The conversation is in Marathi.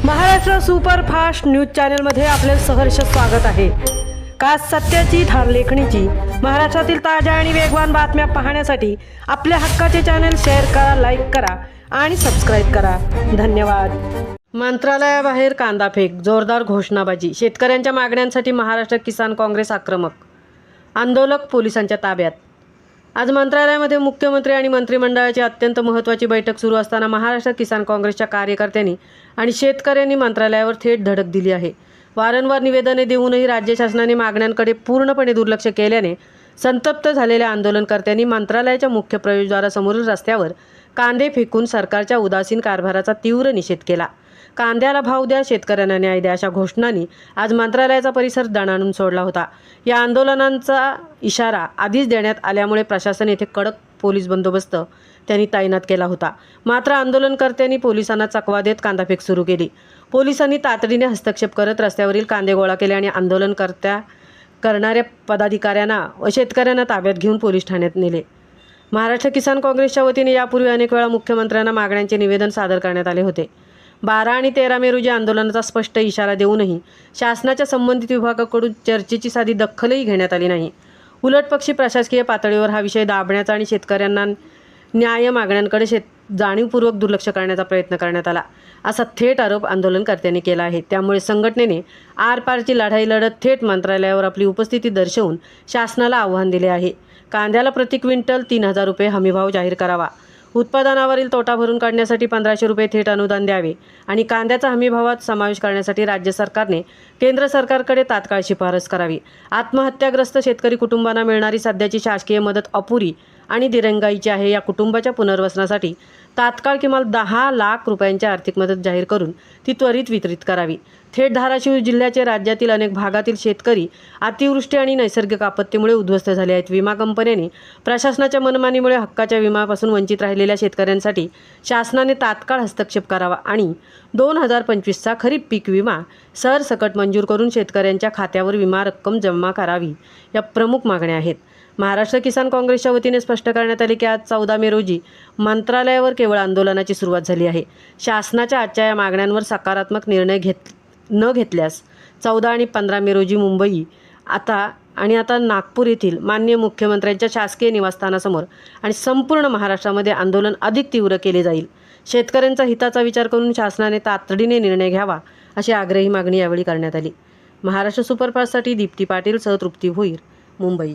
महाराष्ट्र सुपरफास्ट न्यूज चॅनलमध्ये आपले सहर्ष स्वागत आहे। खास सत्याची धार लेखणीची महाराष्ट्रातील ताज्या आणि वेगवान बातम्या पाहण्यासाठी आपल्या हक्काचे चॅनल शेअर करा, लाईक करा आणि सबस्क्राईब करा। धन्यवाद। मंत्रालयाबाहेर कांदा फेक, जोरदार घोषणाबाजी, शेतकऱ्यांच्या मागण्यांसाठी महाराष्ट्र किसान काँग्रेस आक्रमक, आंदोलक पोलिसांच्या ताब्यात। आज मंत्रालयामध्ये मुख्यमंत्री आणि मंत्रिमंडळाची अत्यंत महत्त्वाची बैठक सुरू असताना महाराष्ट्र किसान काँग्रेसच्या कार्यकर्त्यांनी आणि शेतकऱ्यांनी मंत्रालयावर थेट धडक दिली आहे। वारंवार निवेदने देऊनही राज्य शासनाने मागण्यांकडे पूर्णपणे दुर्लक्ष केल्याने संतप्त झालेल्या आंदोलनकर्त्यांनी मंत्रालयाच्या मुख्य प्रवेशद्वारासमोरील रस्त्यावर कांदे फेकून सरकारच्या उदासीन कारभाराचा तीव्र निषेध केला। कांद्याला भाव द्या, शेतकऱ्यांना न्याय द्या अशा घोषणांनी आज मंत्रालयाचा परिसर दणाणून सोडला होता। या आंदोलनांचा इशारा आधीच देण्यात आल्यामुळे प्रशासन येथे कडक पोलीस बंदोबस्त त्यांनी तैनात केला होता। मात्र आंदोलनकर्त्यांनी पोलिसांना चकवा देत कांदाफेक सुरू केली। पोलिसांनी तातडीने हस्तक्षेप करत रस्त्यावरील कांदे गोळा केले आणि करणाऱ्या पदाधिकाऱ्यांना व शेतकऱ्यांना ताब्यात घेऊन पोलीस ठाण्यात नेले। महाराष्ट्र किसान काँग्रेसच्या वतीने यापूर्वी अनेक वेळा मुख्यमंत्र्यांना मागण्यांचे निवेदन सादर करण्यात आले होते। 12 आणि 13 मे रोजी आंदोलनाचा स्पष्ट इशारा देऊनही शासनाच्या संबंधित विभागाकडून चर्चेची साधी दखलही घेण्यात आली नाही। उलटपक्षी प्रशासकीय पातळीवर हा विषय दाबण्याचा आणि शेतकऱ्यांना न्याय मागण्यांकडे जाणीवपूर्वक दुर्लक्ष करण्याचा प्रयत्न करण्यात आला, असा थेट आरोप आंदोलनकर्त्यांनी केला आहे। त्यामुळे संघटनेने आरपारची लढाई लढत थेट मंत्रालयावर आपली उपस्थिती दर्शवून शासनाला आव्हान दिले आहे। कांद्याला प्रति क्विंटल 3000 रुपये हमीभाव जाहीर करावा, उत्पादनावरील तोटा भरून काढण्यासाठी 1500 रुपये थेट अनुदान द्यावे आणि कांद्याचा हमीभावात समावेश करण्यासाठी राज्य सरकारने केंद्र सरकारकडे तात्काळ शिफारस करावी। आत्महत्याग्रस्त शेतकरी कुटुंबांना मिळणारी सध्याची शासकीय मदत अपुरी आणि दिरंगाईची आहे। या कुटुंबाच्या पुनर्वसनासाठी तात्काळ किमान 10 लाख रुपयांची आर्थिक मदत जाहीर करून ती त्वरित वितरित करावी। थेट धाराशिव जिल्ह्याचे राज्यातील अनेक भागातील शेतकरी अतिवृष्टी आणि नैसर्गिक आपत्तीमुळे उद्ध्वस्त झाले आहेत। विमा कंपन्यांनी प्रशासनाच्या मनमानीमुळे हक्काच्या विम्यापासून वंचित राहिलेल्या शेतकऱ्यांसाठी शासनाने तात्काळ हस्तक्षेप करावा आणि 2025चा खरीप पीक विमा सरसकट मंजूर करून शेतकऱ्यांच्या खात्यावर विमा रक्कम जमा करावी, या प्रमुख मागण्या आहेत। महाराष्ट्र किसान काँग्रेसच्या वतीने स्पष्ट करण्यात आले की आज 14 मे रोजी मंत्रालयावर केवळ आंदोलनाची सुरुवात झाली आहे। शासनाच्या आजच्या या मागण्यांवर सकारात्मक निर्णय न घेतल्यास 14 आणि 15 मे रोजी मुंबई आता नागपूर येथील माननीय मुख्यमंत्र्यांच्या शासकीय निवासस्थानासमोर आणि संपूर्ण महाराष्ट्रामध्ये आंदोलन अधिक तीव्र केले जाईल। शेतकऱ्यांचा हिताचा विचार करून शासनाने तातडीने निर्णय घ्यावा, अशी आग्रही मागणी यावेळी करण्यात आली। महाराष्ट्र सुपरफास्टसाठी दीप्ती पाटील सह तृप्ती भोईर, मुंबई।